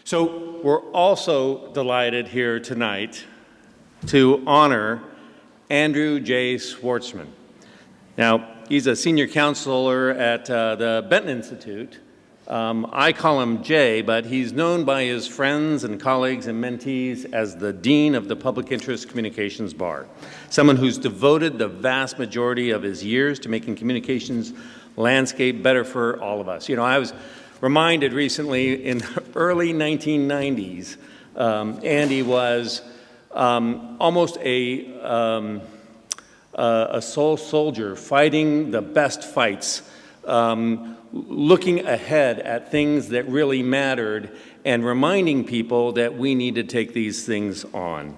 So we're also delighted here tonight to honor Andrew Jay Schwartzman. Now, he's a senior counselor at the Benton Institute. I call him Jay, but he's known by his friends and colleagues and mentees as the Dean of the Public Interest Communications Bar, someone who's devoted the vast majority of his years to making communications landscape better for all of us. You know, I was reminded recently in the early 1990s, Andy was almost a soul soldier fighting the best fights, looking ahead at things that really mattered and reminding people that we need to take these things on.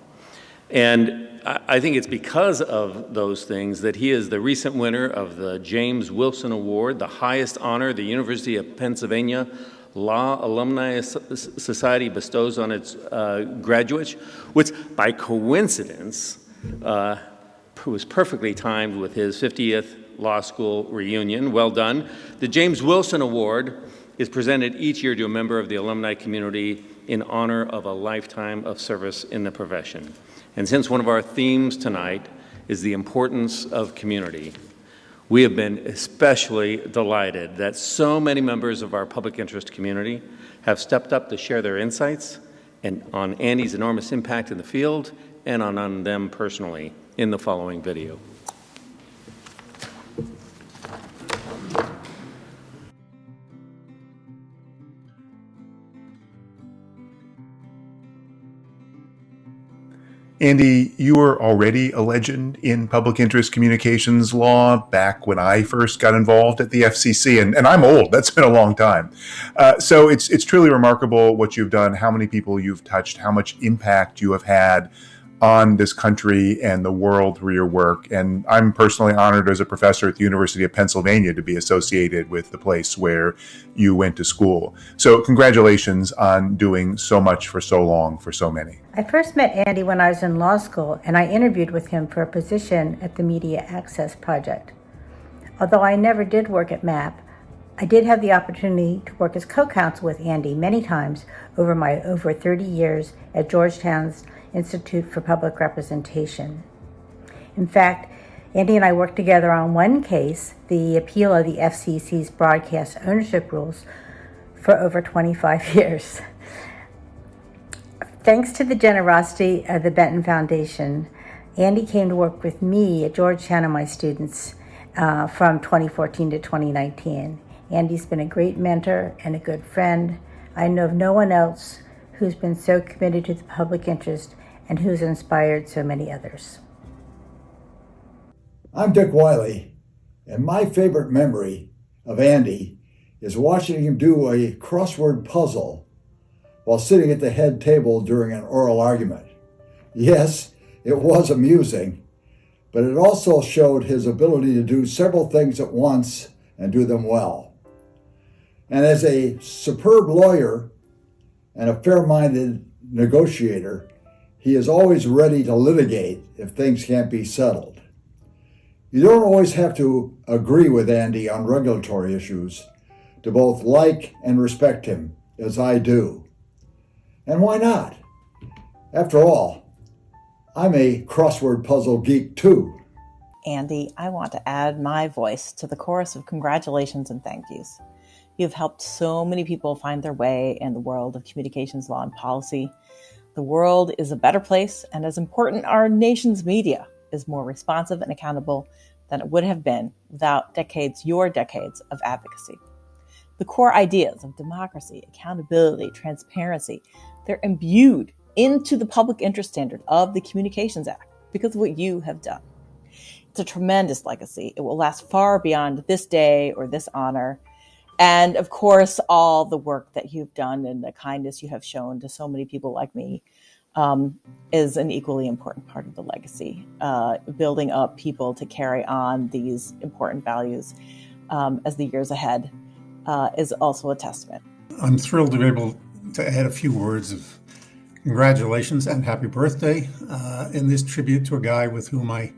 And I think it's because of those things that he is the recent winner of the James Wilson Award, the highest honor the University of Pennsylvania Law Alumni Society bestows on its graduates, which by coincidence was perfectly timed with his 50th law school reunion. Well done. The James Wilson Award is presented each year to a member of the alumni community in honor of a lifetime of service in the profession. And since one of our themes tonight is the importance of community, we have been especially delighted that so many members of our public interest community have stepped up to share their insights and on Andy's enormous impact in the field and on them personally in the following video. Andy, you were already a legend in public interest communications law back when I first got involved at the FCC, and I'm old. That's been a long time. So it's truly remarkable what you've done, how many people you've touched, how much impact you have had on this country and the world through your work. And I'm personally honored as a professor at the University of Pennsylvania to be associated with the place where you went to school. So congratulations on doing so much for so long for so many. I first met Andy when I was in law school, and I interviewed with him for a position at the Media Access Project. Although I never did work at MAP, I did have the opportunity to work as co-counsel with Andy many times over my over 30 years at Georgetown's Institute for Public Representation. In fact, Andy and I worked together on one case, the appeal of the FCC's broadcast ownership rules, for over 25 years. Thanks to the generosity of the Benton Foundation, Andy came to work with me at Georgetown and my students from 2014 to 2019. Andy's been a great mentor and a good friend. I know of no one else who's been so committed to the public interest and who's inspired so many others. I'm Dick Wiley, and my favorite memory of Andy is watching him do a crossword puzzle while sitting at the head table during an oral argument. Yes, it was amusing, but it also showed his ability to do several things at once and do them well. And as a superb lawyer and a fair-minded negotiator, he is always ready to litigate if things can't be settled. You don't always have to agree with Andy on regulatory issues to both like and respect him, as I do. And why not? After all, I'm a crossword puzzle geek too. Andy, I want to add my voice to the chorus of congratulations and thank yous. You've helped so many people find their way in the world of communications law and policy. The world is a better place, and as important, our nation's media is more responsive and accountable than it would have been without your decades of advocacy. The core ideas of democracy, accountability, transparency, they're imbued into the public interest standard of the Communications Act because of what you have done. It's a tremendous legacy. It will last far beyond this day or this honor. And of course, all the work that you've done and the kindness you have shown to so many people like me is an equally important part of the legacy. Building up people to carry on these important values as the years ahead is also a testament. I'm thrilled to be able to add a few words of congratulations and happy birthday in this tribute to a guy with whom I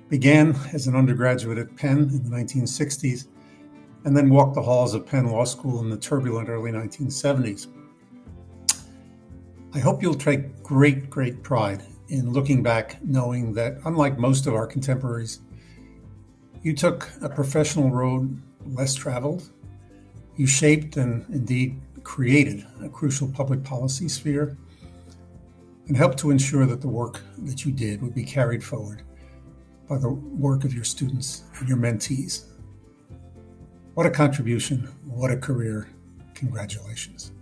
began as an undergraduate at Penn in the 1960s and then walked the halls of Penn Law School in the turbulent early 1970s. I hope you'll take great, great pride in looking back, knowing that unlike most of our contemporaries, you took a professional road less traveled. You shaped and indeed created a crucial public policy sphere and helped to ensure that the work that you did would be carried forward by the work of your students and your mentees. What a contribution, what a career. Congratulations.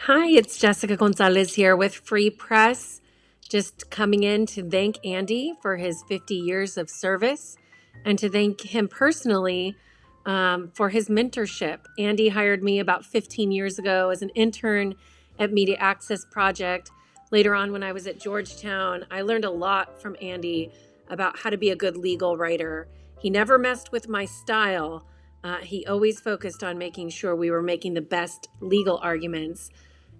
Hi, it's Jessica Gonzalez here with Free Press. Just coming in to thank Andy for his 50 years of service and to thank him personally for his mentorship. Andy hired me about 15 years ago as an intern at Media Access Project. Later on, when I was at Georgetown, I learned a lot from Andy about how to be a good legal writer. He never messed with my style. He always focused on making sure we were making the best legal arguments.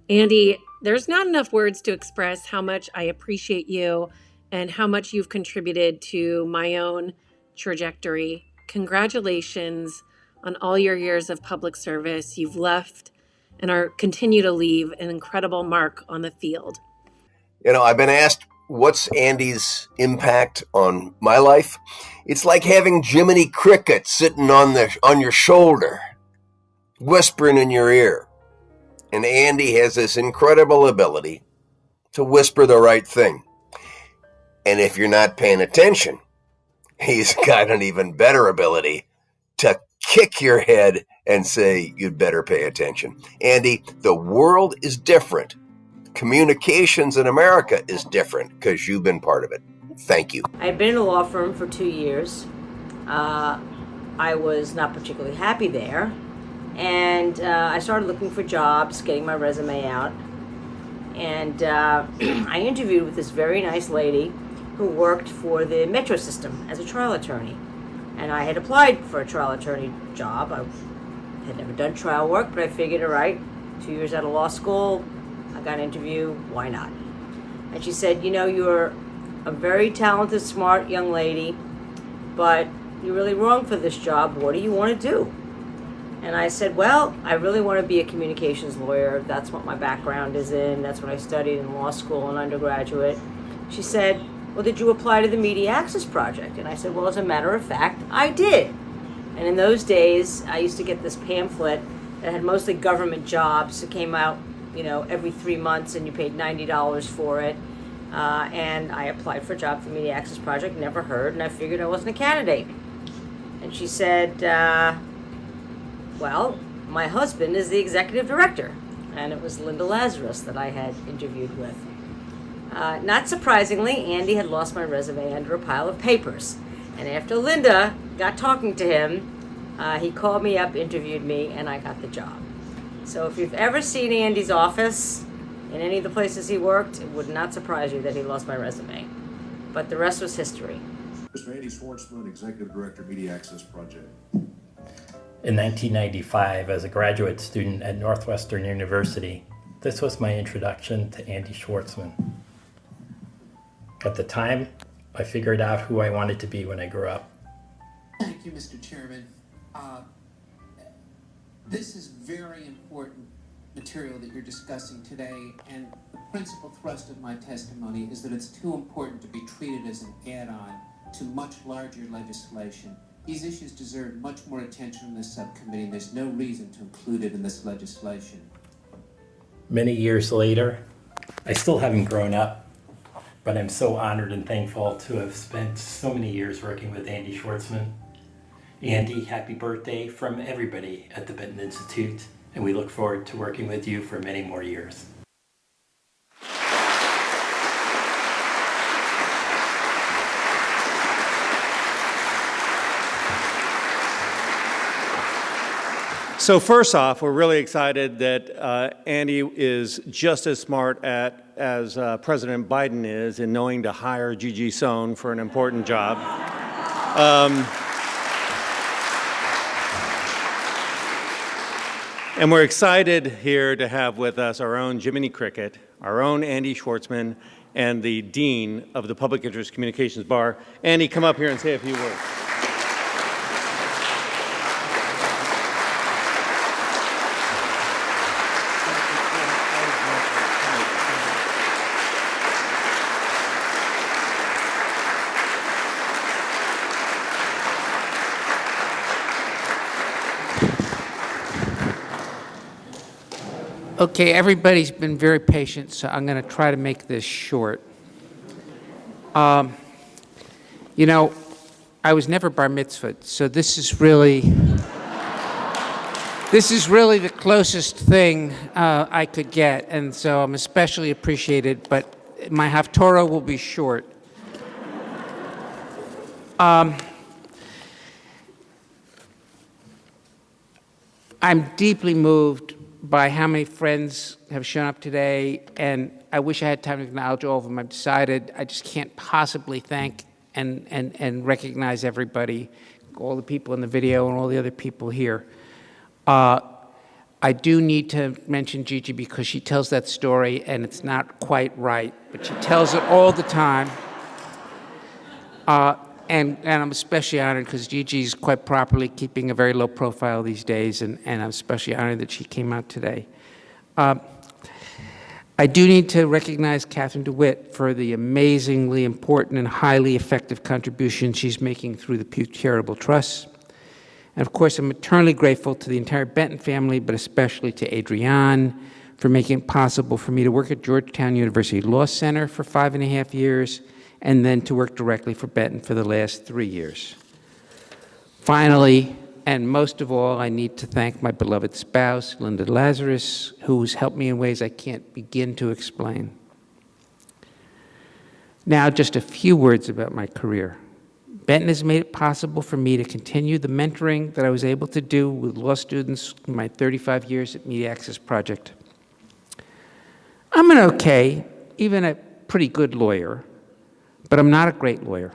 Andy, there's not enough words to express how much I appreciate you and how much you've contributed to my own trajectory. Congratulations on all your years of public service. You've left and continue to leave an incredible mark on the field. You know, I've been asked, what's Andy's impact on my life? It's like having Jiminy Cricket sitting on your shoulder, whispering in your ear. And Andy has this incredible ability to whisper the right thing. And if you're not paying attention, he's got an even better ability to kick your head and say, you'd better pay attention. Andy, the world is different. Communications in America is different because you've been part of it. Thank you. I've been in a law firm for 2 years. I was not particularly happy there. And I started looking for jobs, getting my resume out. And I interviewed with this very nice lady who worked for the Metro system as a trial attorney. And I had applied for a trial attorney job. I had never done trial work, but I figured, all right, 2 years out of law school, I got an interview, why not? And she said, you know, you're a very talented, smart young lady, but you're really wrong for this job. What do you want to do? And I said, well, I really want to be a communications lawyer. That's what my background is in. That's what I studied in law school and undergraduate. She said, well, did you apply to the Media Access Project? And I said, well, as a matter of fact, I did. And in those days, I used to get this pamphlet that had mostly government jobs. It came out, you know, every 3 months, and you paid $90 for it. And I applied for a job for the Media Access Project, never heard, and I figured I wasn't a candidate. And she said, well, my husband is the executive director. And it was Linda Lazarus that I had interviewed with. Not surprisingly, Andy had lost my resume under a pile of papers. And after Linda got talking to him, he called me up, interviewed me, and I got the job. So if you've ever seen Andy's office in any of the places he worked, it would not surprise you that he lost my resume. But the rest was history. Mr. Andy Schwartzman, Executive Director, Media Access Project. In 1995, as a graduate student at Northwestern University, this was my introduction to Andy Schwartzman. At the time, I figured out who I wanted to be when I grew up. Thank you, Mr. Chairman. This is very important material that you're discussing today, and the principal thrust of my testimony is that it's too important to be treated as an add-on to much larger legislation. These issues deserve much more attention in this subcommittee, and there's no reason to include it in this legislation. Many years later, I still haven't grown up, but I'm so honored and thankful to have spent so many years working with Andy Schwartzman. Andy, happy birthday from everybody at the Benton Institute, and we look forward to working with you for many more years. So first off, we're really excited that Andy is just as smart as President Biden is in knowing to hire Gigi Sohn for an important job. And we're excited here to have with us our own Jiminy Cricket, our own Andy Schwartzman, and the Dean of the Public Interest Communications Bar. Andy, come up here and say a few words. Okay, everybody's been very patient, so I'm going to try to make this short. You know, I was never bar mitzvahed, so this is really the closest thing I could get, and so I'm especially appreciated, but my Haftorah will be short. I'm deeply moved by how many friends have shown up today, and I wish I had time to acknowledge all of them. I've decided I just can't possibly thank and recognize everybody, all the people in the video and all the other people here. I do need to mention Gigi because she tells that story, and it's not quite right, but she tells it all the time. And I'm especially honored because Gigi's quite properly keeping a very low profile these days, and I'm especially honored that she came out today. I do need to recognize Catherine DeWitt for the amazingly important and highly effective contribution she's making through the Pew Charitable Trust. And of course, I'm eternally grateful to the entire Benton family, but especially to Adrienne for making it possible for me to work at Georgetown University Law Center for 5.5 years, and then to work directly for Benton for the last 3 years. Finally, and most of all, I need to thank my beloved spouse, Linda Lazarus, who's helped me in ways I can't begin to explain. Now, just a few words about my career. Benton has made it possible for me to continue the mentoring that I was able to do with law students in my 35 years at Media Access Project. I'm an okay, even a pretty good lawyer, but I'm not a great lawyer.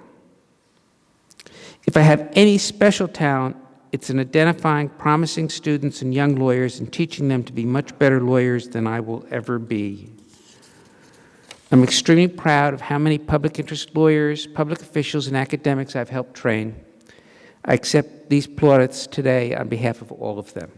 If I have any special talent, it's in identifying promising students and young lawyers and teaching them to be much better lawyers than I will ever be. I'm extremely proud of how many public interest lawyers, public officials, and academics I've helped train. I accept these plaudits today on behalf of all of them.